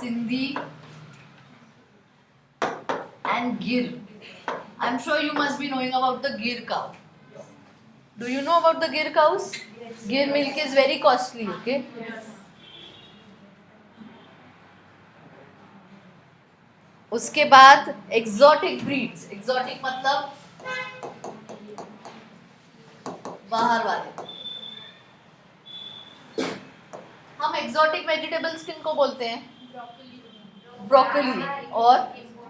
Sindhi and Gir. I'm sure you must be knowing about the Gir cow. Do you know about the Gir cows? Yes. Gir milk is very costly, okay? Yes. उसके बाद exotic breeds. Exotic मतलब बाहर वाले. हम exotic vegetables किनको बोलते हैं? Broccoli. और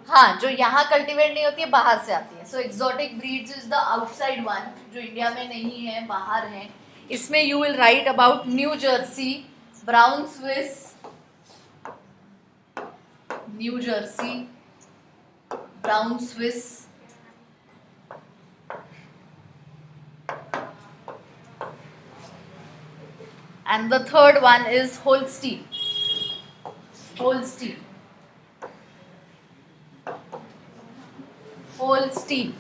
हाँ, जो यहाँ कल्टीवेट नहीं होती है, बाहर से आती है. So exotic breeds is the outside one, जो इंडिया में नहीं है, बाहर है. इसमें you will write about New Jersey, brown Swiss, New Jersey, brown Swiss, and the third one is Holstein. Holstein. Holstein.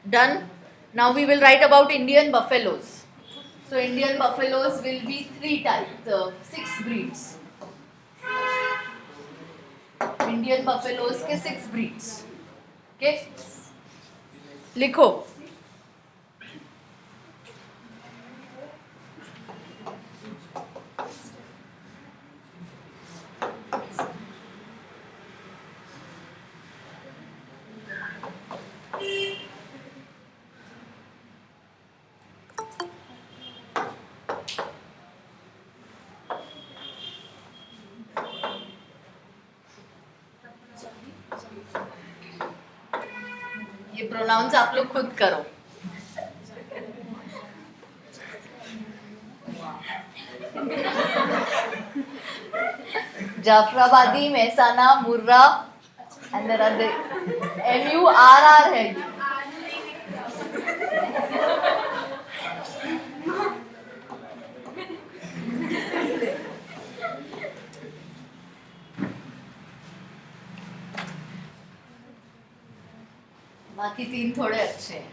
Done. Now we will write about Indian buffaloes. So Indian buffaloes will be 3 types, 6 breeds. Indian buffaloes के 6 breeds. Okay? लिखो. ये pronounce आप लोग खुद करो. जाफराबादी, मेहसाना, मुर्रा, and there are the MURR है. बाकी 3 थोड़े अच्छे हैं.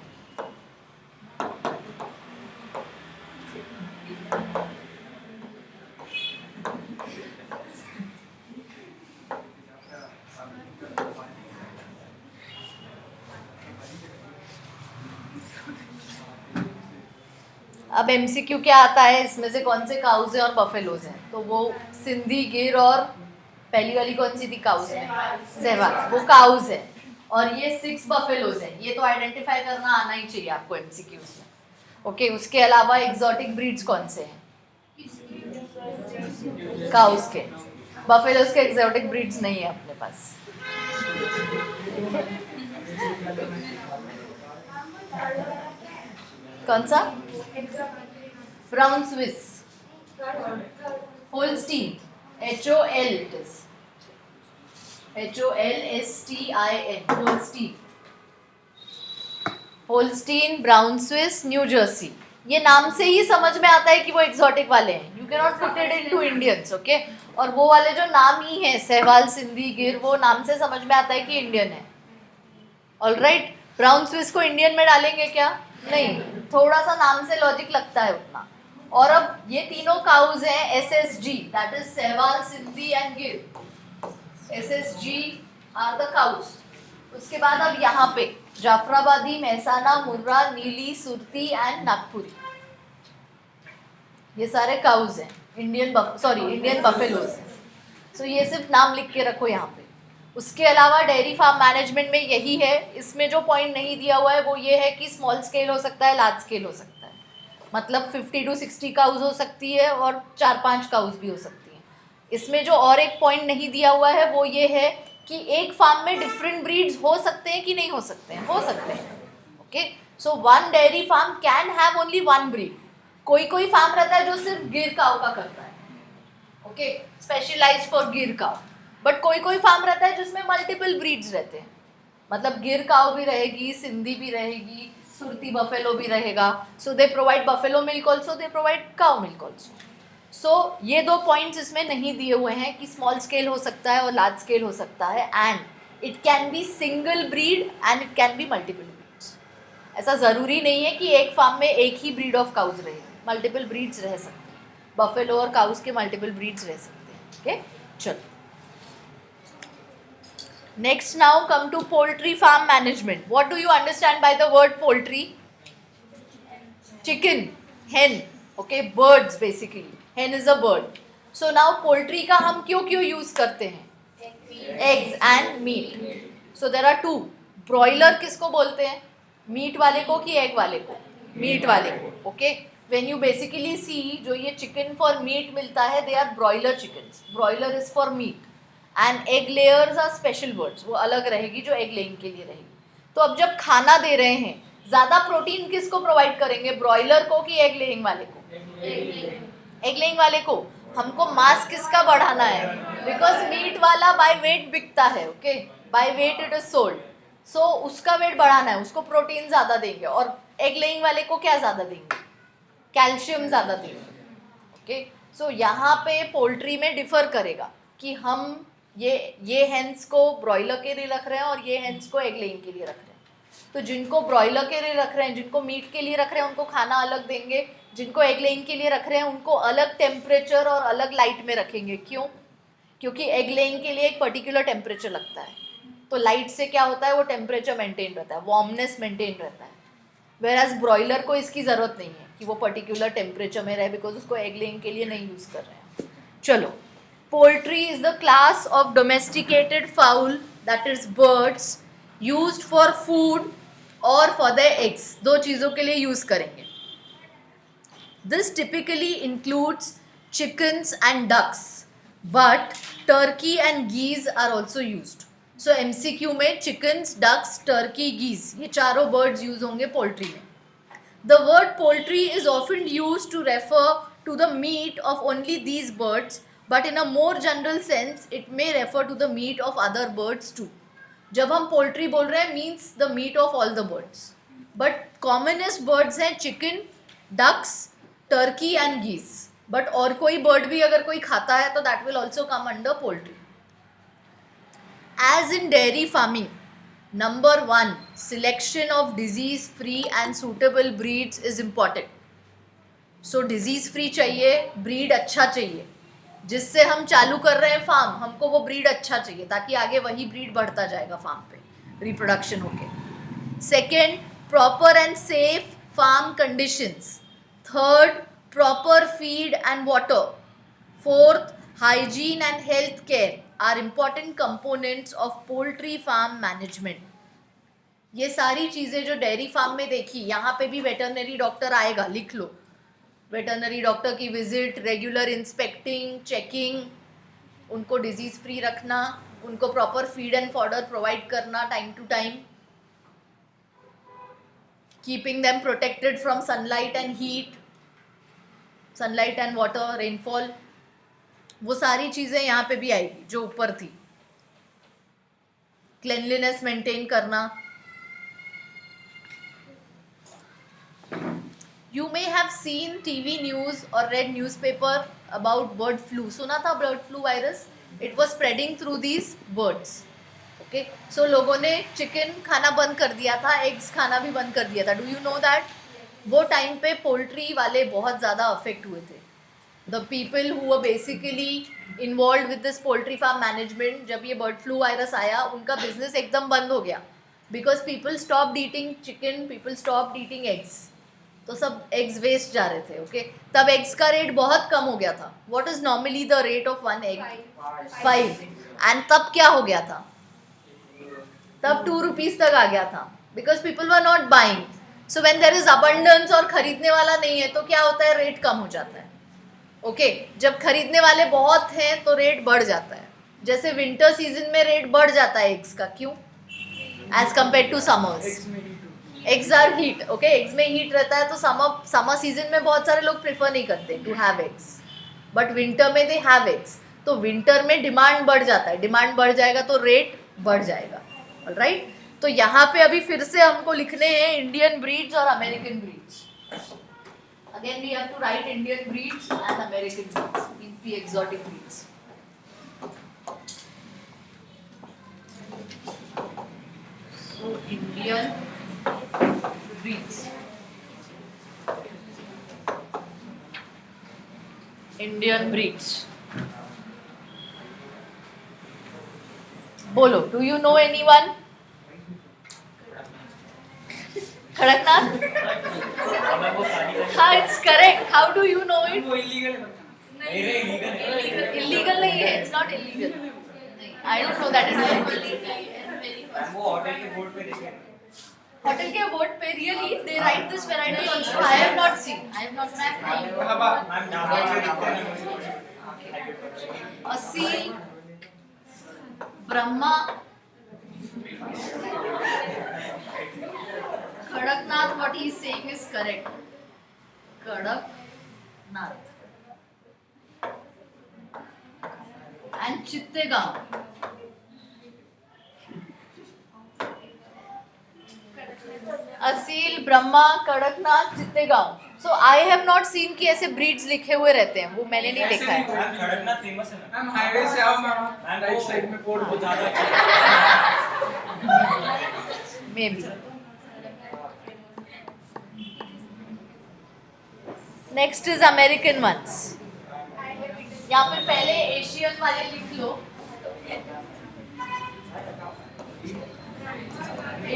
अब MCQ क्या आता है, इसमें से कौन से काउज हैं और बफेलोज हैं? तो वो सिंधी, गिर और पहली वाली कौन सी थी काउज में? सहवाल. वो काउज है. और ये 6 बफेलोज हैं. ये तो आइडेंटिफाई करना आना ही चाहिए आपको MCQs में. ओके. उसके अलावा एक्सोटिक ब्रीड्स कौन से हैं? काउज के. बफेलोज के एक्सोटिक ब्रीड्स नहीं है अपने पास. कौन सा? Brown Swiss, Holstein, HOL it is. HOLSTIN, Holstein. Holstein, brown Swiss, New Jersey. ये नाम से ही समझ में आता है कि वो एक्सोटिक वाले हैं. You can not put it into Indians. Okay. और वो वाले जो नाम ही है, सहवाल, सिंधी, गिर, वो नाम से समझ में आता है कि इंडियन है. ऑलराइट. ब्राउन स्विस को इंडियन में डालेंगे क्या? नहीं. थोड़ा सा नाम से लॉजिक लगता है उतना. और अब ये तीनों काउज हैं SSG, that is Sahiwal, Sindhi and Gir. SSG are the cows. उसके बाद अब यहाँ पे जाफराबादी, मेहसाना, मुर्रा, नीली, सुरती एंड नागपुरी. ये सारे काउज हैं. इंडियन बफेलोज हैं. सो ये सिर्फ नाम लिख के रखो यहाँ पे. उसके अलावा डेयरी फार्म मैनेजमेंट में यही है. इसमें जो पॉइंट नहीं दिया हुआ है वो ये है कि स्मॉल स्केल हो सकता है, लार्ज स्केल हो सकता है. मतलब 50 to 60 काउज हो सकती है और 4-5 काउज भी हो सकती हैं. इसमें जो और एक पॉइंट नहीं दिया हुआ है वो ये है कि एक फार्म में डिफरेंट ब्रीड्स हो सकते हैं कि नहीं हो सकते हैं. हो सकते हैं. Okay. So one dairy farm can have only 1 breed. कोई फार्म रहता है जो सिर्फ गिर काउ का करता है. Okay. Specialized for Gir cow. But कोई फार्म रहता है जिसमें मल्टीपल ब्रीड्स रहते हैं. मतलब गिर काउ भी रहेगी, सिंधी भी रहेगी, सुरती बफेलो भी रहेगा. So they provide buffalo milk also, they provide cow milk also. So ये 2 पॉइंट्स इसमें नहीं दिए हुए हैं कि स्मॉल स्केल हो सकता है और लार्ज स्केल हो सकता है. And it can B single breed and it can be multiple breeds. ऐसा ज़रूरी नहीं है कि एक फार्म में एक ही ब्रीड ऑफ काउज रहे. मल्टीपल ब्रीड्स रह सकते हैं. बफेलो और काउस के मल्टीपल ब्रीड्स रह सकते हैं. ओके, चलो. Next now come to poultry farm management. What do you understand by the word poultry? Chicken, hen, okay, birds basically. Hen is a bird. So now poultry का हम क्यों क्यों use करते हैं? Eggs and meat. So there are two. Broiler किसको बोलते हैं? Meet वाले को कि एग वाले को? मीट वाले को. Okay, when you basically see जो ये चिकन फॉर मीट मिलता है, they are broiler chickens. Broiler is for meat. And egg layers are special birds. वो अलग रहेगी जो एग लेइंग के लिए रहेगी. तो अब जब खाना दे रहे हैं, ज़्यादा प्रोटीन किसको प्रोवाइड करेंगे? ब्रॉयलर को कि एग लेइंग वाले को? एग लेइंग वाले को. हमको मास किसका बढ़ाना है? बिकॉज मीट वाला बाय वेट बिकता है. Okay, by weight it is sold. So उसका वेट बढ़ाना है, उसको प्रोटीन ज़्यादा देंगे. और एग लेइंग वाले को क्या ज़्यादा देंगे? कैल्शियम ज़्यादा देंगे. ओके, सो यहाँ पे पोल्ट्री में डिफर करेगा कि हम ये हेंस को ब्रॉयलर के लिए रख रहे हैं और ये हेंस को एग लेइंग के लिए रख रहे हैं. तो जिनको ब्रॉयलर के लिए रख रहे हैं, जिनको मीट के लिए रख रहे हैं, उनको खाना अलग देंगे. जिनको एग लेइंग के लिए रख रहे हैं उनको अलग टेम्परेचर और अलग लाइट में रखेंगे. क्यों? क्योंकि एग लेइंग के लिए एक पर्टिकुलर टेम्परेचर लगता है. तो लाइट से क्या होता है? वो टेम्परेचर मेंटेन रहता है, वार्मनेस मेंटेन रहता है. वेराज ब्रॉयलर को इसकी ज़रूरत नहीं है कि वो पर्टिकुलर टेम्परेचर में रहे, बिकॉज उसको एग लेइंग के लिए नहीं यूज़ कर रहे हैं. चलो, poultry is the class of domesticated fowl, that is birds, used for food और फॉर द एग्स. दो चीज़ों के लिए यूज़ करेंगे. This typically includes chickens and ducks, but turkey and geese are also used. So MCQ में chickens, ducks, turkey, geese, ये चारों birds use होंगे पोल्ट्री में. The word poultry is often use to refer to the meat of only these birds, but in a more general sense it may refer to the meat of other birds too. जब हम poultry बोल रहे हैं, means the meat of all the birds. But commonest birds हैं chicken, ducks, turkey and geese. But और कोई bird भी अगर कोई खाता है तो that will also come under poultry. As in dairy farming, number 1, selection of disease-free and suitable breeds is important. So disease-free चाहिए, breed अच्छा चाहिए. जिससे हम चालू कर रहे हैं फार्म, हमको वो ब्रीड अच्छा चाहिए ताकि आगे वही ब्रीड बढ़ता जाएगा फार्म पे, रिप्रोडक्शन होके. Second, proper and safe farm conditions. Third, proper feed and water. Fourth, hygiene and health care are important components of poultry farm management. ये सारी चीज़ें जो डेयरी फार्म में देखी, यहाँ पे भी वेटरनरी डॉक्टर आएगा, लिख लो. वेटरनरी डॉक्टर की विजिट, रेगुलर इंस्पेक्टिंग, चेकिंग, उनको डिजीज़ फ्री रखना, उनको proper feed and fodder provide करना time to time, keeping them protected from sunlight and heat, sunlight and water, rainfall. वो सारी चीज़ें यहाँ पे भी आएगी जो ऊपर थी. क्लेनलीनेस मेंटेन करना. You may have seen TV news और read newspaper about bird flu. सुना था bird flu virus? It was spreading through these birds. Okay, so लोगों ने चिकन खाना बंद कर दिया था, एग्स खाना भी बंद कर दिया था. Do you know that? वो टाइम पे पोल्ट्री वाले बहुत ज़्यादा अफेक्ट हुए थे. The people who were basically involved with this poultry farm management, जब ये बर्ड फ्लू वायरस आया, उनका बिजनेस एकदम बंद हो गया. Because people stopped eating chicken, people stopped eating eggs. तो सब एग्स वेस्ट जा रहे थे. ओके, तब एग्स का रेट बहुत कम हो गया था. What is normally the rate of one egg? 5. And तब क्या हो गया था? तब 2 रुपीज़ तक आ गया था. Because people were not buying. So when there is abundance और खरीदने वाला नहीं है तो क्या होता है? रेट कम हो जाता है. ओके, जब खरीदने वाले बहुत हैं तो रेट बढ़ जाता है. जैसे विंटर सीजन में रेट बढ़ जाता है एग्स का. क्यों? As compare to summers. Eggs are heat. Okay, eggs में हीट रहता है तो समर सीजन में बहुत सारे लोग प्रेफर नहीं करते to have eggs, but winter में दे हैव एग्स. तो विंटर में डिमांड बढ़ जाता है. डिमांड बढ़ जाएगा तो रेट बढ़ जाएगा. ऑलराइट, तो यहाँ पे अभी फिर से हमको लिखने हैं इंडियन ब्रीड्स और American breeds. Again we have to write Indian breeds and American breeds, the exotic breeds. So Indian breeds. Indian breeds. बोलो, do you know anyone? Kadaknath? हाँ, it's correct. How do you know it? Illegal नहीं है. It's not illegal. I don't know that it. Hotel के board पे really they write this variety also. I have not seen. I have not ma'am. Aseel, Brahma, Kadaknath. What he is saying is correct. Kadaknath and Chittagong. Aseel, Brahma, Kadaknath, Chittagong. So I have not scene कि ऐसे breeds लिखे हुए रहते हैं. वो मैंने नहीं देखा है. कड़कनाथ फेमस है मैम. हाईवे से आओ मैम, राइट साइड में कोड बहुत ज्यादा maybe. Next is American ones. या फिर पहले एशियन वाले लिख लो.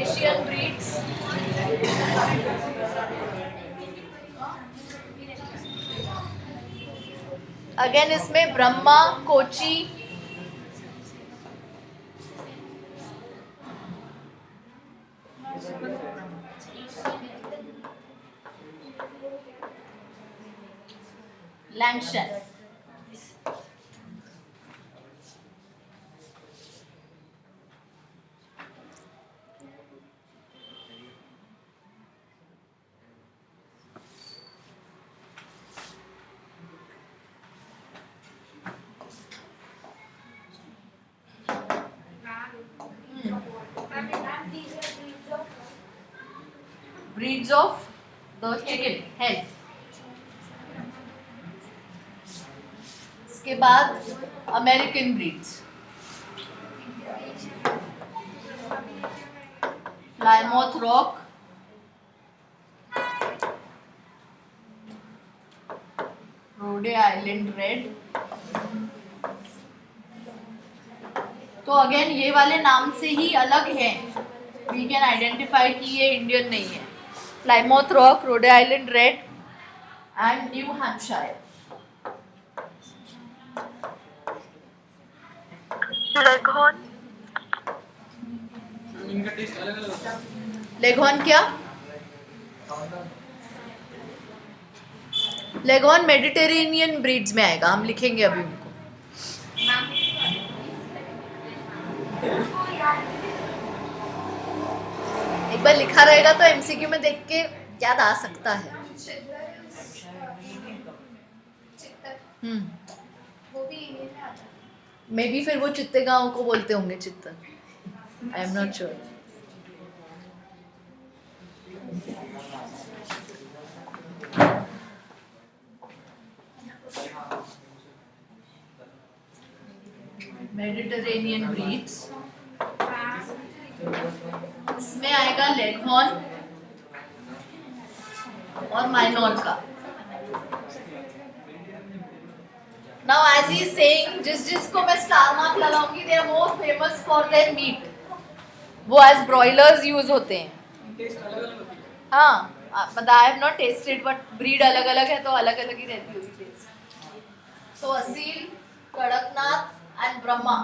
Asian breeds. अगेन इसमें Brahma, Kochi, लैंगशन. Breeds of the chicken, hen. इसके बाद American breeds. Plymouth Rock, Rhode Island red. तो अगेन ये वाले नाम से ही अलग है. वी कैन आइडेंटिफाई कि ये इंडियन नहीं है. Plymouth Rock, Rhode Island Red and New Hampshire. Leghorn. इनका टेस्ट अलग अलग होता है. लेघॉर्न क्या? लेघॉर्न मेडिटेरेनियन ब्रीड्स में आएगा. हम लिखेंगे अभी उनको. एक बार लिखा रहेगा तो एमसीक्यू में देख के याद आ सकता है. मे बी फिर वो चित्तेगांव को बोलते होंगे चित्तन. I am not sure. Mediterranean breeds. इसमें आएगा लेघॉर्न और Minorca. Now as he is saying, जिसको मैं स्टार मार्क लगाऊंगी, they are more famous for their meat. वो एज ब्रॉयलर्स यूज होते हैं. टेस्ट अलग अलग होती है. हाँ, but I have not tasted, but breed अलग अलग है तो अलग अलग ही रहती होगी taste. So Aseel, Kadaknath and Brahma,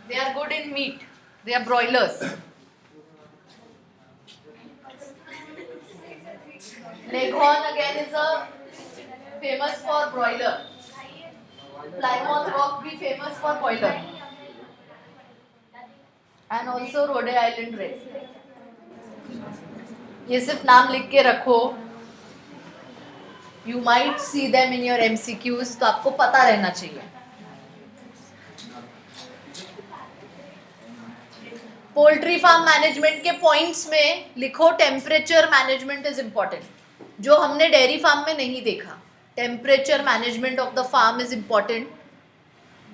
they are good in meat. They are broilers. Leghorn again is a famous for broiler. Plymouth Rock भी famous for broiler. And also Rhode Island Red. ये सिर्फ नाम लिख के रखो. You might see them in your MCQs, तो आपको पता रहना चाहिए. पोल्ट्री फार्म मैनेजमेंट के पॉइंट्स में लिखो टेम्परेचर मैनेजमेंट इज इम्पॉर्टेंट, जो हमने डेयरी फार्म में नहीं देखा. Temperature management of the farm is important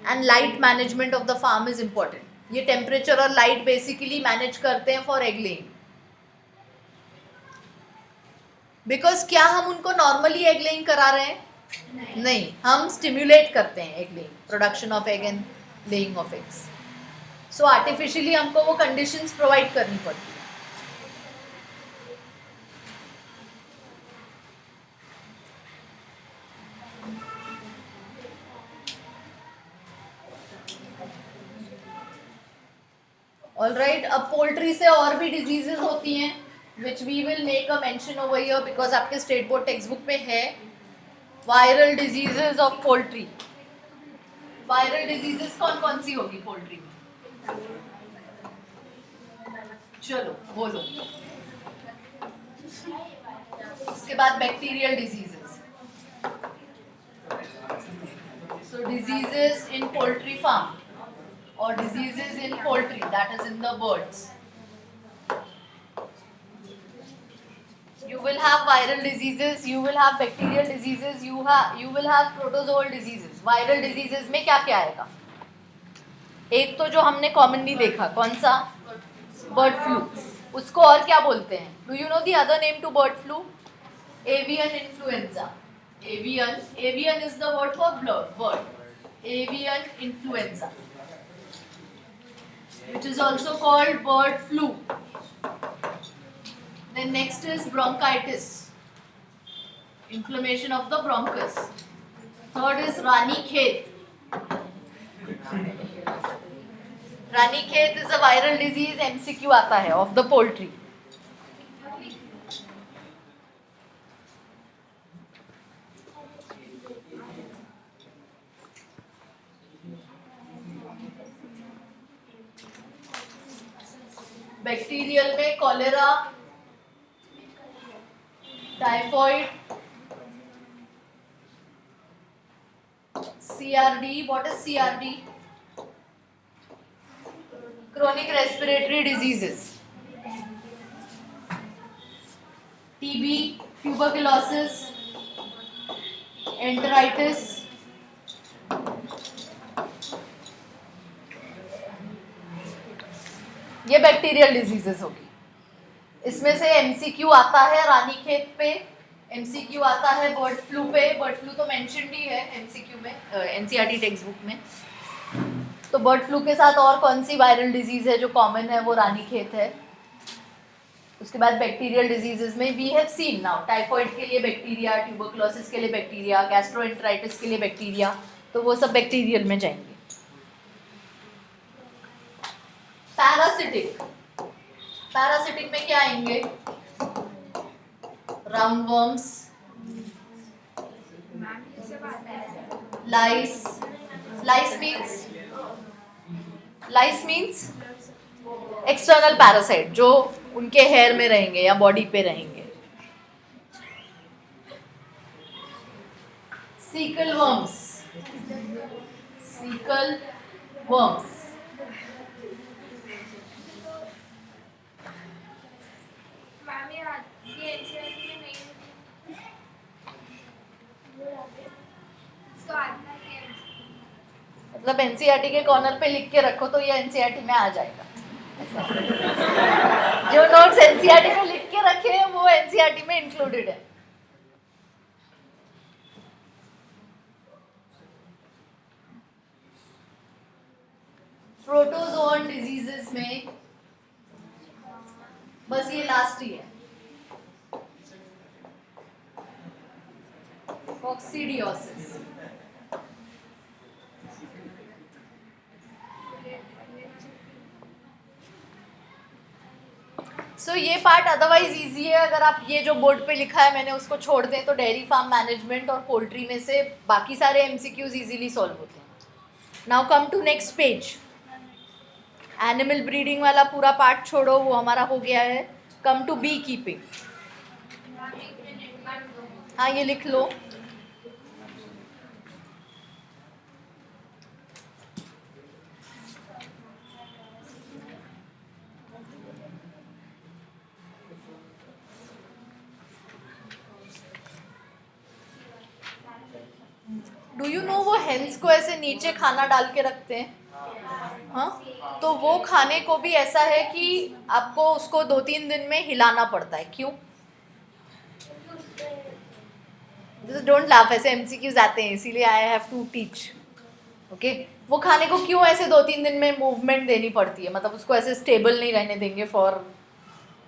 and light management of the farm is important. ये टेम्परेचर और लाइट बेसिकली मैनेज करते हैं फॉर एग लेइंग. बिकॉज क्या हम उनको नॉर्मली एग लेइंग करा रहे हैं? नहीं, हम स्टिम्युलेट करते हैं egg laying, production of egg and laying of eggs. So artificially हमको वो कंडीशंस प्रोवाइड करनी पड़ती है। ऑलराइट, अब पोल्ट्री से और भी डिजीजेस होती हैं which we will make a mention over here because आपके स्टेट बोर्ड टेक्स्ट बुक में है। Viral diseases of poultry. Viral diseases कौन कौन सी होगी पोल्ट्री में? चलो बोलो। उसके बाद bacterial diseases. So diseases in poultry farm or diseases in poultry, that is in the birds. You will have viral diseases, you will have bacterial diseases, you will have protozoal diseases. Viral diseases में क्या क्या आएगा? एक तो जो हमने commonly देखा, कौन सा? Bird flu. उसको और क्या बोलते हैं? Do you know the other name to bird flu? Avian influenza. Avian is the word for bird. Avian influenza, which is also called bird flu. Then next is bronchitis, inflammation of the bronchus. Third is Ranikhet. Ranikhet is a viral disease, MCQ आता है of the poultry. Bacterial में cholera, typhoid, CRD. What is CRD? Chronic respiratory diseases. TB, tuberculosis, enteritis. ये bacterial diseases होगी। इसमें से MCQ आता है रानीखेत पे, MCQ आता है बर्ड फ्लू पे। बर्ड फ्लू तो मेंशन्ड ही है MCQ में, NCERT टेक्स्ट बुक में। तो बर्ड फ्लू के साथ और कौन सी वायरल डिजीज है जो कॉमन है? वो रानीखेत है। उसके बाद बैक्टीरियल डिजीजेस में we have seen now, typhoid के लिए बैक्टीरिया, ट्यूबरकुलोसिस के लिए बैक्टीरिया, गैस्ट्रोएंटेराइटिस के लिए बैक्टीरिया, तो वो सब बैक्टीरियल में जाएंगे। पैरासिटिक, पैरासिटिक में क्या आएंगे? राउंड वर्म्स, लाइस। लाइस मीन्स एक्सटर्नल पैरासाइट जो उनके हेयर में रहेंगे या बॉडी पे रहेंगे। Sickle worms, sickle worms. मतलब एनसीईआरटी के कॉर्नर पे लिख के रखो तो ये एनसीईआरटी में आ जाएगा। जो नोट्स एनसीईआरटी में लिख के रखे हैं वो एनसीईआरटी में इंक्लूडेड है। प्रोटोजोन डिजीजेस में बस ये लास्ट ही है, कॉक्सीडियोसिस। सो ये पार्ट अदरवाइज इजी है। अगर आप ये जो बोर्ड पे लिखा है मैंने उसको छोड़ दें तो डेयरी फार्म मैनेजमेंट और पोल्ट्री में से बाकी सारे MCQs इजीली सॉल्व होते हैं। Now come to next page. Animal breeding वाला पूरा पार्ट छोड़ो, वो हमारा हो गया है। Come to beekeeping. हाँ ये लिख लो। डू यू नो वो हेंस को ऐसे नीचे खाना डाल के रखते हैं? हाँ, तो वो खाने को भी ऐसा है कि आपको उसको 2-3 दिन में हिलाना पड़ता है। क्यों? डोंट लाफ, ऐसे एमसीक्यूज आते हैं इसीलिए I have to teach. Okay, वो खाने को क्यों ऐसे 2-3 दिन में मूवमेंट देनी पड़ती है, मतलब उसको ऐसे स्टेबल नहीं रहने देंगे फॉर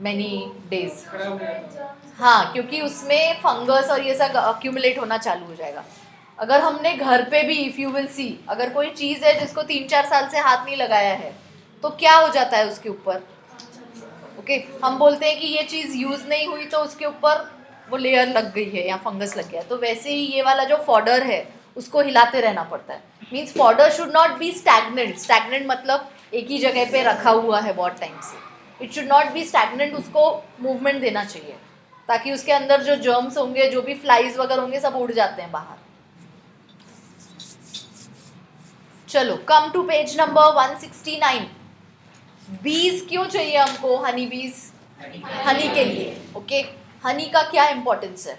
मैनी डेज। हाँ, क्योंकि उसमें फंगस और ये सब अक्यूमुलेट होना चालू हो जाएगा। अगर हमने घर पे भी, इफ़ यू विल सी, अगर कोई चीज़ है जिसको 3-4 साल से हाथ नहीं लगाया है तो क्या हो जाता है उसके ऊपर। ओके, हम बोलते हैं कि ये चीज़ यूज़ नहीं हुई तो उसके ऊपर वो लेयर लग गई है या फंगस लग गया। तो वैसे ही ये वाला जो फॉडर है उसको हिलाते रहना पड़ता है। Means fodder should not be stagnant. Stagnant मतलब एक ही जगह पे रखा हुआ है बहुत टाइम से। It should not be stagnant, उसको मूवमेंट देना चाहिए ताकि उसके अंदर जो जर्म्स होंगे, जो भी फ्लाइज वगैरह होंगे, सब उड़ जाते हैं बाहर। चलो, कम टू पेज नंबर 169। बीज क्यों चाहिए हमको? हनी बीज, हनी के लिए। ओके, हनी का क्या इम्पोर्टेंस है?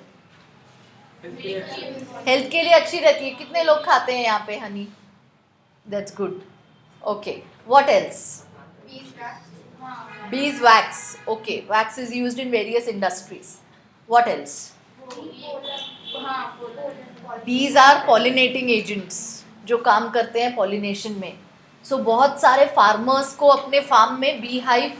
हेल्थ के लिए अच्छी रहती है। कितने लोग खाते हैं यहाँ पे Honey? That's good. Okay, what else? Bees wax. Okay, wax is used in various industries. What else? Bees are pollinating agents जो काम करते हैं पॉलिनेशन में। सो बहुत सारे फार्मर्स को अपने फार्म में बी हाइव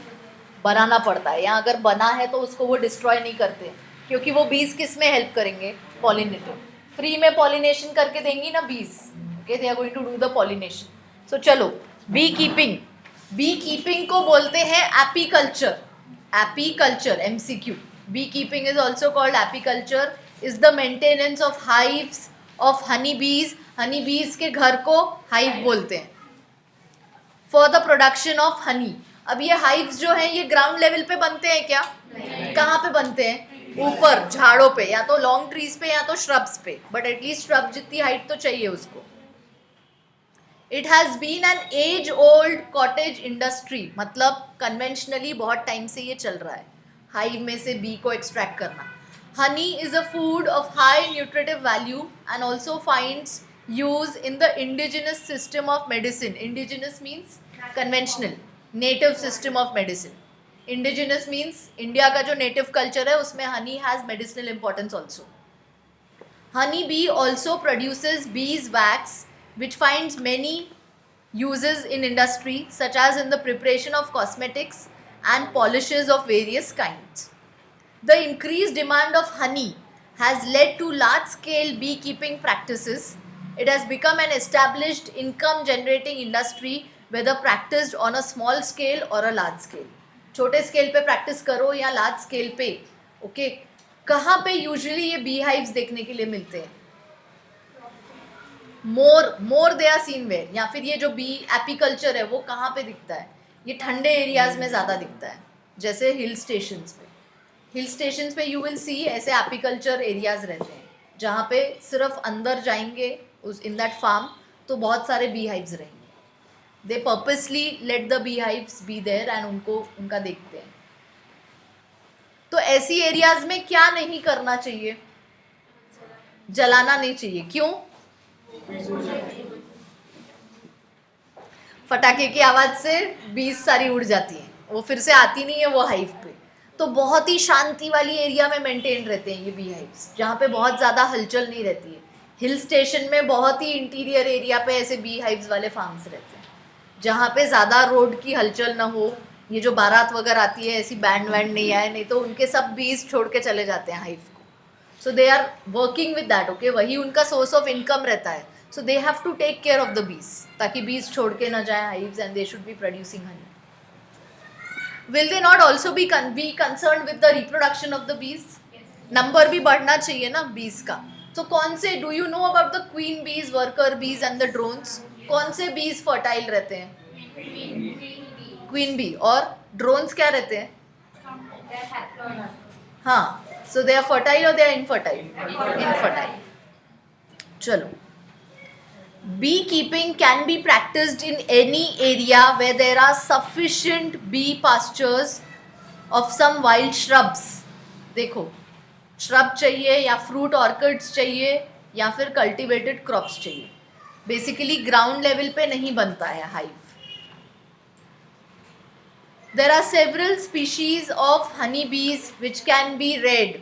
बनाना पड़ता है, या अगर बना है तो उसको वो डिस्ट्रॉय नहीं करते क्योंकि वो बीज किस में हेल्प करेंगे? पॉलिनेटर। फ्री में पॉलिनेशन करके देंगी ना bees. Okay, they are going to do the pollination. So चलो, बी कीपिंग। बी कीपिंग को बोलते हैं apiculture. Apiculture, MCQ. Bee keeping is also called apiculture, is the maintenance of hives of honey bees. Honey bees के घर को hive बोलते हैं। For the production of honey. अब ये हाइव्स जो हैं ये ग्राउंड लेवल पे बनते हैं क्या? कहाँ पे बनते हैं? ऊपर झाड़ों पे, या तो लॉन्ग ट्रीज पे या तो श्रब्स पे, बट एटलीस्ट श्रब जितनी हाइट तो चाहिए उसको। It has been an age old cottage industry, मतलब कन्वेंशनली बहुत टाइम से ये चल रहा है, हाइव में से बी को एक्सट्रैक्ट करना। Honey is a food of high nutritive value and also finds use in the indigenous system of medicine. Indigenous means conventional, native system of medicine. Indigenous means India का जो native culture है उसमें Honey has medicinal importance also. Honey bee also produces bees wax which finds many uses in industry such as in the preparation of cosmetics and polishes of various kinds. The increased demand of honey has led to large scale beekeeping practices. It has become an established income generating industry whether practiced on a small scale or a large scale. छोटे scale पे practice करो या large scale पे। Okay, कहाँ पे usually ये bee hives देखने के लिए मिलते हैं? मोर दे आर सीन वेयर, या फिर ये जो बी एपीकल्चर है वो कहाँ पे दिखता है? ये ठंडे एरियाज में ज़्यादा दिखता है, जैसे हिल स्टेशंस पे। हिल स्टेशंस पे यू विल सी ऐसे एपीकल्चर एरियाज रहते हैं जहाँ पे सिर्फ अंदर जाएंगे उस इन दैट फार्म तो बहुत सारे बी हाइव्स रहेंगे। They purposely let the bee hives be there and उनको उनका देखते हैं। तो ऐसी एरियाज में क्या नहीं करना चाहिए? जलाना नहीं चाहिए। क्यों? फटाके की आवाज से बीज सारी उड़ जाती है, वो फिर से आती नहीं है वो हाइव पे। तो बहुत ही शांति वाली एरिया में मेंटेन रहते हैं ये बी हाइव्स, जहाँ पे बहुत ज़्यादा हलचल नहीं रहती है। हिल स्टेशन में बहुत ही इंटीरियर एरिया पे ऐसे बी हाइव्स वाले फार्म्स रहते हैं जहाँ पे ज़्यादा रोड की हलचल ना हो। ये जो बारात वगैरह आती है ऐसी बैंड वैंड नहीं आए, नहीं तो उनके सब बीज छोड़ के चले जाते हैं हाइव को। So they are working with that. Okay, वही उनका सोर्स ऑफ इनकम रहता है। So they have to take care of the bees ताकि बीज छोड़ के ना जाए hives and they should be producing honey. Will they not also be concern with the reproduction of the bees? Number भी बढ़ना चाहिए ना बीज का। तो कौन से, do you know about the queen bees, worker बीज एंड द ड्रोन्स? कौन से बीज फर्टाइल रहते हैं? Queen B. और ड्रोन्स क्या रहते हैं? हाँ, सो दे आर फर्टाइल और दे आर इनफर्टाइल? इनफर्टाइल। चलो, beekeeping can be practiced in any area where there are sufficient bee pastures of some wild shrubs. देखो, shrub चाहिए या fruit orchids चाहिए या फिर cultivated crops चाहिए। बेसिकली ग्राउंड लेवल पे नहीं बनता है hive. There are several species of honey bees which can be read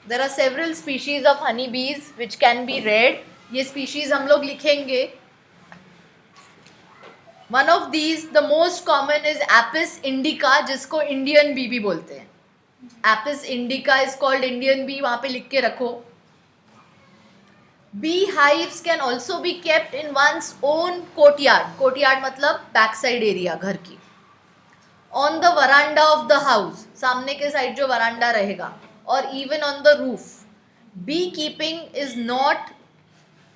there are several species of honey bees which can be read. ये स्पीशीज हम लोग लिखेंगे. One of these the most common is Apis indica, जिसको Indian bee भी बोलते हैं. Apis indica is called Indian bee, वहां पे लिख के रखो. Bee hives can also be kept in ones own courtyard. Courtyard मतलब बैक साइड एरिया, घर की. On the veranda of the house, सामने के साइड जो वरांडा रहेगा, और even on the roof. B keeping is not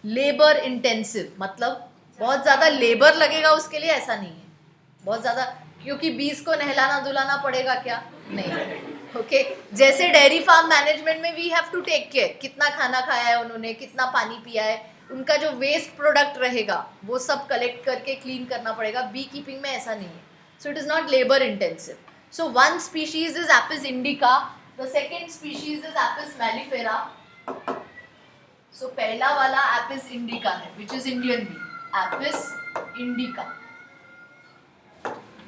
labour intensive, मतलब बहुत ज़्यादा लेबर लगेगा उसके लिए, ऐसा नहीं है बहुत ज़्यादा, क्योंकि बीज को नहलाना धुलाना पड़ेगा क्या? नहीं. ओके जैसे डेयरी फार्म मैनेजमेंट में we have to take care, कितना खाना खाया है उन्होंने, कितना पानी पिया है, उनका जो वेस्ट प्रोडक्ट रहेगा वो सब कलेक्ट करके क्लीन करना पड़ेगा. बी कीपिंग में ऐसा नहीं है. So it is not labour intensive. So one species is Apis indica, the second species is Apis mellifera. So पहला वाला एपिस इंडिका है which is Indian bee. Apis indica,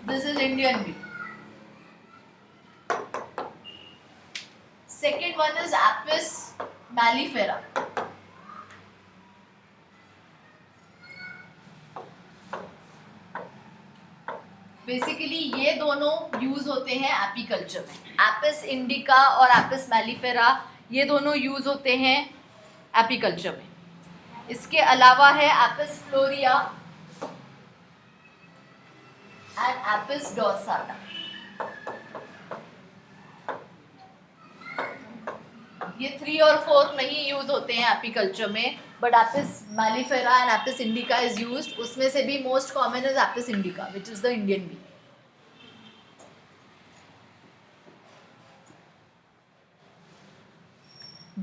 this is Indian bee. Second one is Apis mellifera. Basically ये दोनों use होते हैं apiculture में. Apis indica और Apis mellifera ये दोनों यूज होते हैं एपीकल्चर में. इसके अलावा है एपिस फ्लोरिया एंड एपिस डोर्साटा. ये 3 और 4 नहीं यूज होते हैं एपीकल्चर में, but Apis mellifera and Apis indica is used. उसमें से भी most common is Apis indica which is the Indian bee.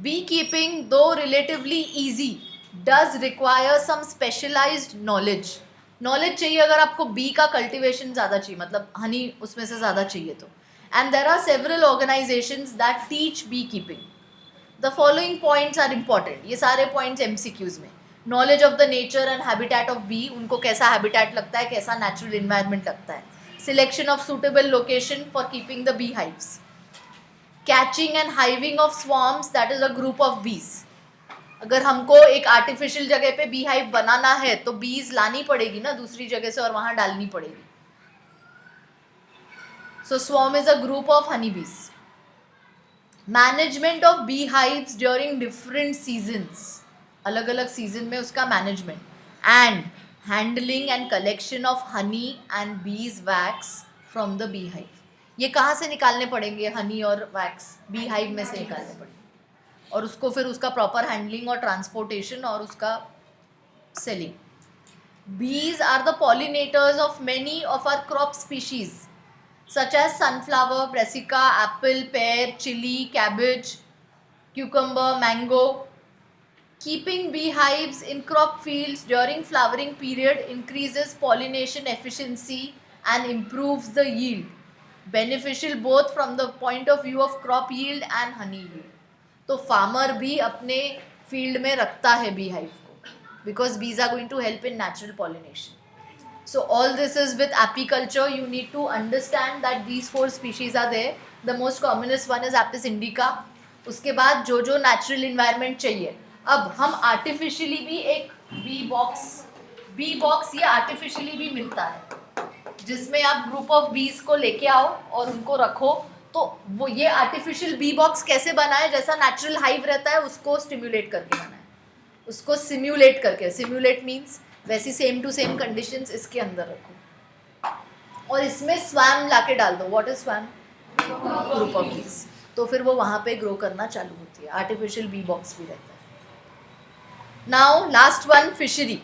Beekeeping, though relatively easy, does require some specialized knowledge. Knowledge चाहिए अगर आपको बी का कल्टिवेशन ज़्यादा चाहिए, मतलब हनी उसमें से ज़्यादा चाहिए तो. And there are several organisations that teach beekeeping. The following points are important. ये सारे पॉइंट्स MCQs में. Knowledge of the nature and habitat of bee, उनको कैसा हैबिटेट लगता है, कैसा नेचुरल इन्वायरमेंट लगता है. Selection of suitable location for keeping the bee hives. Catching and hiving of swarms, that is a group of bees. अगर हमको एक आर्टिफिशियल जगह पे बी हाइव बनाना है तो बीज लानी पड़ेगी ना दूसरी जगह से और वहां डालनी पड़ेगी. So swarm is a group of honey bees. Management of bee hives during different seasons, अलग अलग सीजन में उसका management. And handling and collection of honey and bees wax from the bee hive. ये कहाँ से निकालने पड़ेंगे? हनी और वैक्स बी हाइव में से निकालने पड़ेंगे, और उसको फिर उसका प्रॉपर हैंडलिंग और ट्रांसपोर्टेशन और उसका selling. Bees are the pollinators of many of our crop species such as sunflower, brassica, apple, pear, chilli, cabbage, cucumber, mango. Keeping beehives in crop fields during flowering period increases pollination efficiency and improves the yield. Beneficial both from the point of view of crop yield and honey yield. तो farmer भी अपने field में रखता है bee hive को, because bees are going to help in natural pollination. So all this is with apiculture. You need to understand that these 4 species are there. The most commonest one is Apis indica. उसके बाद जो जो natural environment चाहिए. अब हम artificially भी एक B box ये आर्टिफिशियली भी मिलता है, जिसमें आप ग्रुप ऑफ बीज को लेके आओ और उनको रखो. तो वो ये आर्टिफिशियल बी बॉक्स कैसे बना है? जैसा नेचुरल हाइव रहता है उसको स्टिम्युलेट करके बना है, उसको सिम्युलेट करके. सिम्युलेट मीन्स वैसी सेम टू सेम कंडीशंस इसके अंदर रखो और इसमें स्वैम लाके डाल दो. What is swum? Group of बीज. तो फिर वो वहाँ पे ग्रो करना चालू होती है. आर्टिफिशियल बी बॉक्स भी रहता है. Now last one, fishery.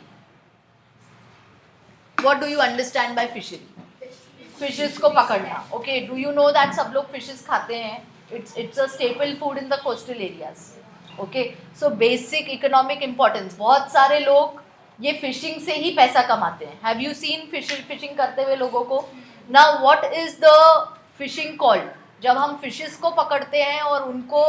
What do you understand bye fishery? Fishes को पकड़ना. Okay, do you know that सब लोग फिशेस खाते हैं? It's a staple food in the coastal areas. Okay, so basic economic importance. बहुत सारे लोग ये फिशिंग से ही पैसा कमाते हैं. हैव यू सीन फिशिंग करते हुए लोगों को? Now what is the fishing called? जब हम फिशेस को पकड़ते हैं और उनको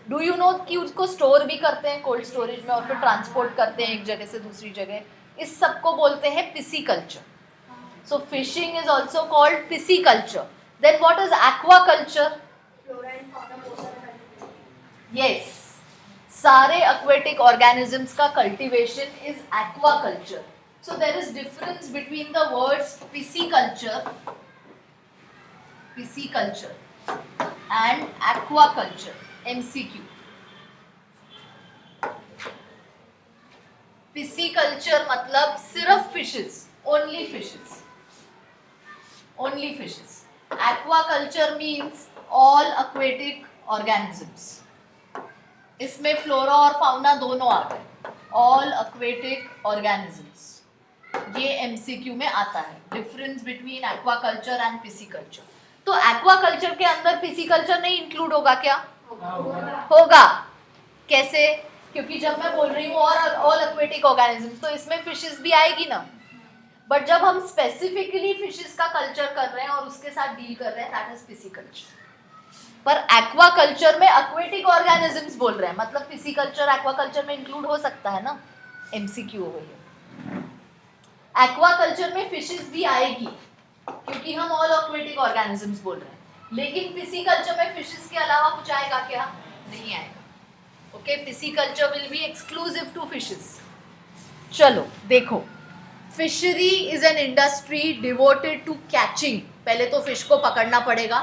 डू यू नो कि उसको स्टोर भी करते हैं कोल्ड स्टोरेज में और फिर ट्रांसपोर्ट करते हैं एक जगह से दूसरी जगह. इस सब को बोलते हैं pisciculture. So fishing is also called pisciculture. Then what is aquaculture? Flora and fauna both are yes, सारे aquatic organisms का cultivation is aquaculture. So there is difference between the words pisciculture and aquaculture. MCQ. Pisciculture मतलब सिर्फ fishes, only fishes. Aquaculture means all aquatic organisms. इसमें flora और fauna दोनों आ गए. All aquatic organisms. ये MCQ में आता है. Difference between aquaculture and pisciculture. तो एक्वाकल्चर के अंदर पिसिकल्चर नहीं इंक्लूड होगा क्या? होगा. कैसे? क्योंकि जब मैं बोल रही हूँ ऑल aquatic organisms तो इसमें फिशेस भी आएगी ना. बट जब हम स्पेसिफिकली फिशेस का कल्चर कर रहे हैं और उसके साथ डील कर रहे हैं, दैट इज पिसिकल्चर. पर एक्वाकल्चर में aquatic organisms बोल रहे हैं, मतलब पिसिकल्चर एक्वाकल्चर में इंक्लूड हो सकता है ना. MCQ हो गई है. एक्वाकल्चर में फिशेस भी आएगी क्योंकि हम ऑल aquatic organisms बोल रहे हैं. लेकिन पिसिकल्चर में फिशेस के अलावा कुछ आएगा क्या? नहीं आएगा. Okay, pisciculture will be exclusive to fishes. चलो देखो, fishery is an industry devoted to catching. पहले तो फिश को पकड़ना पड़ेगा.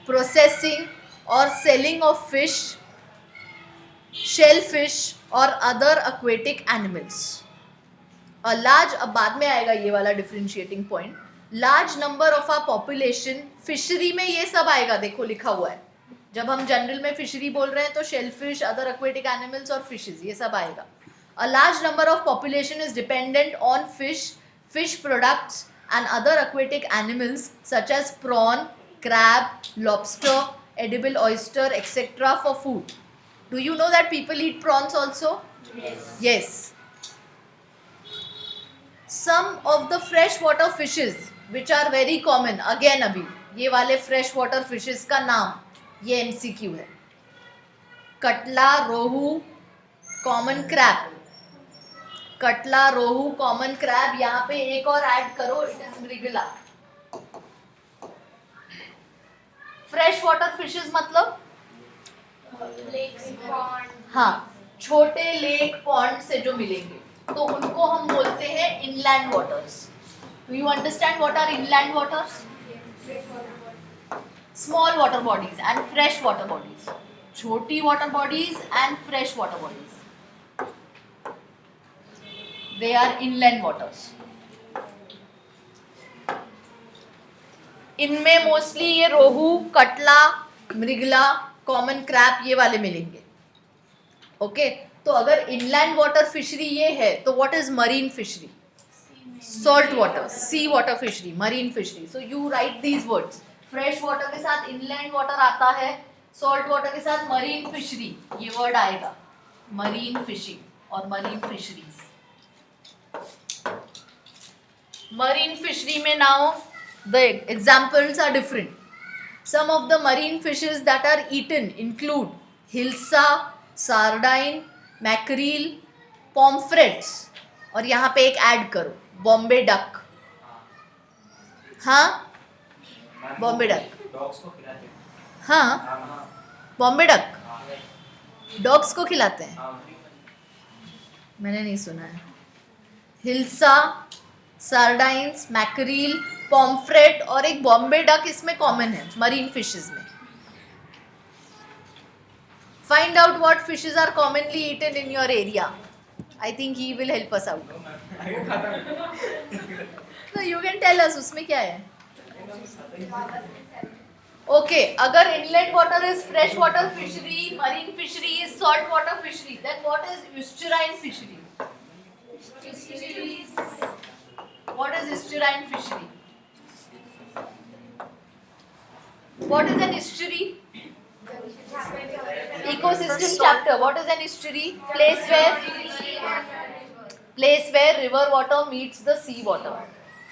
प्रोसेसिंग और selling of fish, shellfish और other aquatic animals. A large, अब बाद में आएगा ये वाला differentiating point. Large number of our population, fishery में ये सब आएगा. देखो लिखा हुआ है. जब हम जनरल में फिशरी बोल रहे हैं तो शेलफिश, अदर aquatic animals और फिशेस, ये सब आएगा. A large number of population is dependent on fish products and other aquatic animals such as prawn, crab, lobster, edible oyster, etc. for food. Do you know that people eat prawns also? Yes. Some of the freshwater fishes which are very common, again अभी ये वाले freshwater fishes का नाम, ये MCQ है. Catla, rohu, common crab. Catla, rohu, common crab. यहाँ पे एक और ऐड करो, it is mrigal. Fresh water fishes मतलब हाँ, छोटे लेक पॉन्ड से जो मिलेंगे तो उनको हम बोलते हैं inland waters. Do you understand what are inland waters? Small water bodies and fresh water bodies. छोटी water bodies and fresh water bodies, they are inland waters. इनमें मोस्टली ये रोहू, कटला, मृगला, कॉमन क्रैब ये वाले मिलेंगे. ओके, तो अगर इनलैंड वाटर फिशरी ये है तो what is marine fishery? Salt water, sea water fishery, marine fishery. So you write these words. Fresh water के साथ इनलैंड वाटर आता है, सॉल्ट वाटर के साथ मरीन फिशरी, ये वर्ड आएगा. मरीन फिशिंग और मरीन फिशरीज. Marine fishery में now the examples are different. Some of the marine fishes that are eaten include hilsa, sardine, mackerel, pomfrets. और यहाँ पे एक ऐड करो, बॉम्बे डक. हाँ, बॉम्बे डक. डॉग्स को खिलाते हैं. हाँ, बॉम्बे डक डॉग्स को खिलाते हैं. मैंने नहीं सुना है. हिल्सा, सार्डाइन्स, मैकरील, पॉम्फ्रेट और एक बॉम्बे डक इसमें कॉमन है मरीन फिशेस में. Find out what fishes are commonly eaten in your area. I think he will help us out. तो यू कैन टेल अस उसमें क्या है. ओके, अगर inlet water is fresh water fishery, marine fishery is salt water fishery, then what is estuarine fishery? What is estuarine fishery? What is an estuary? Ecosystem chapter. What is an estuary? Place where river water meets the sea water.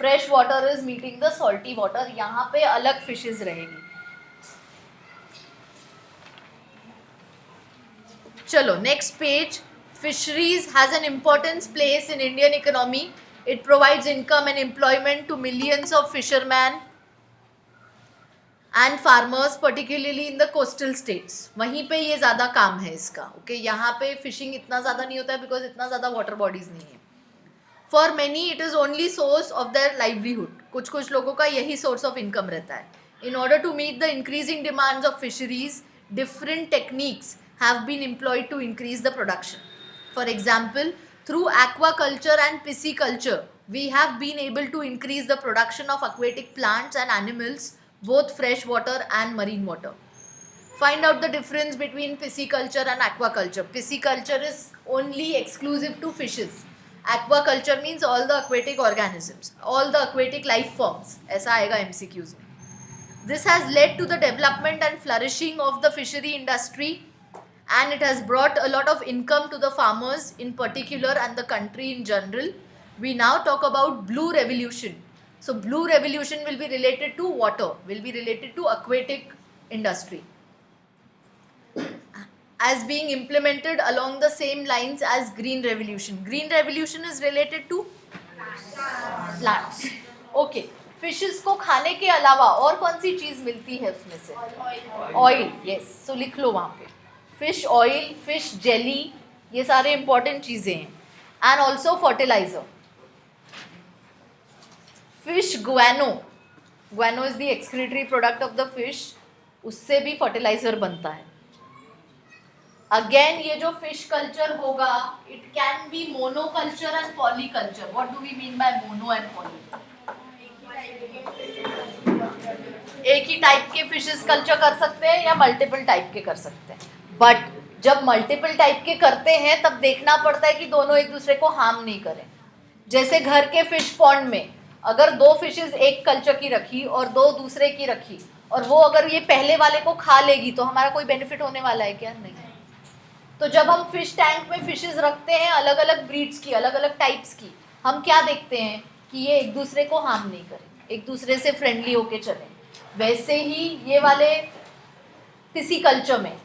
Fresh water is meeting the salty water. यहाँ पे अलग fishes रहेगी. चलो next page. Fisheries has an important place in Indian economy. It provides income and employment to millions of fishermen. And farmers particularly in the coastal states, वहीं पे ये ज़्यादा काम है इसका. ओके, यहाँ पे फिशिंग इतना ज़्यादा नहीं होता है बिकॉज इतना ज़्यादा वाटर बॉडीज़ नहीं है. For many it is only source of their livelihood. कुछ कुछ लोगों का यही सोर्स ऑफ इनकम रहता है. In order to meet the increasing demands of fisheries, different techniques have been employed to increase the production. For example, through aquaculture and pisciculture, we have been able to increase the production of aquatic plants and animals, both fresh water and marine water. Find out the difference between pisciculture and aquaculture. Pisciculture is only exclusive to fishes. Aquaculture means all the aquatic organisms, all the aquatic life forms. ऐसा आएगा MCQs में. This has led to the development and flourishing of the fishery industry, and it has brought a lot of income to the farmers in particular and the country in general. We now talk about blue revolution. So blue revolution will be related to water, will be related to aquatic industry, as being implemented along the same lines as green revolution. Green revolution is related to plants. Okay, fishes को खाने के अलावा और कौन सी चीज़ मिलती है उसमें से? ऑयल. यस, सो लिख लो वहाँ पे फिश ऑयल, फिश जेली, ये सारे इंपॉर्टेंट चीज़ें हैं. And also fertiliser. Fish guano, guano is the excretory product of the fish, उससे भी फर्टिलाइजर बनता है. अगेन ये जो फिश कल्चर होगा, it can be monoculture and polyculture. What do we mean by mono and poly? एक ही type के फिशेस कल्चर कर सकते हैं या मल्टीपल टाइप के कर सकते हैं. बट जब मल्टीपल टाइप के करते हैं तब देखना पड़ता है कि दोनों एक दूसरे को हार्म नहीं करें. जैसे घर के फिश पॉन्ड में अगर 2 फिशेस एक कल्चर की रखी और 2 दूसरे की रखी, और वो अगर ये पहले वाले को खा लेगी तो हमारा कोई बेनिफिट होने वाला है क्या? नहीं. तो जब हम फिश टैंक में फिशेस रखते हैं अलग अलग ब्रीड्स की, अलग अलग टाइप्स की, हम क्या देखते हैं कि ये एक दूसरे को हार्म नहीं करें, एक दूसरे से फ्रेंडली होके चलें. वैसे ही ये वाले पिसिकल्चर में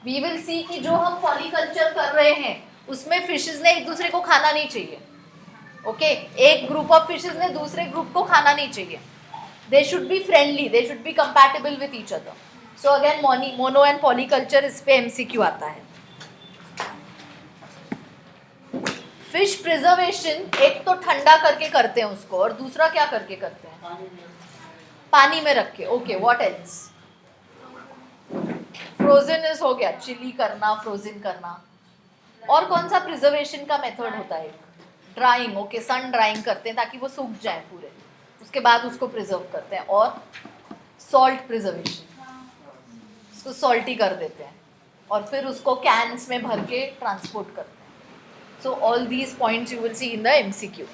वी विल सी कि जो हम पॉलीकल्चर कर रहे हैं उसमें फिशेस ने एक दूसरे को खाना नहीं चाहिए. ओके, एक ग्रुप ऑफ फिशेस ने दूसरे ग्रुप को खाना नहीं चाहिए. दे should be friendly, they should B compatible with each other. So again mono and polyculture, इस पे MCQ आता है. फिश प्रिजर्वेशन एक तो ठंडा करके करते हैं उसको, और दूसरा क्या करके करते हैं? पानी में रख के. Okay, what else? Frozen is हो गया, चिली करना, फ्रोजन करना. और कौन सा प्रिजर्वेशन का मेथड होता है? ड्राइंग. ओके, सन ड्राइंग करते हैं ताकि वो सूख जाए पूरे, उसके बाद उसको प्रिजर्व करते हैं. और सॉल्ट प्रिजर्वेशन, उसको सॉल्टी कर देते हैं और फिर उसको कैन्स में भर के ट्रांसपोर्ट करते हैं. So all these points you will see in the MCQ.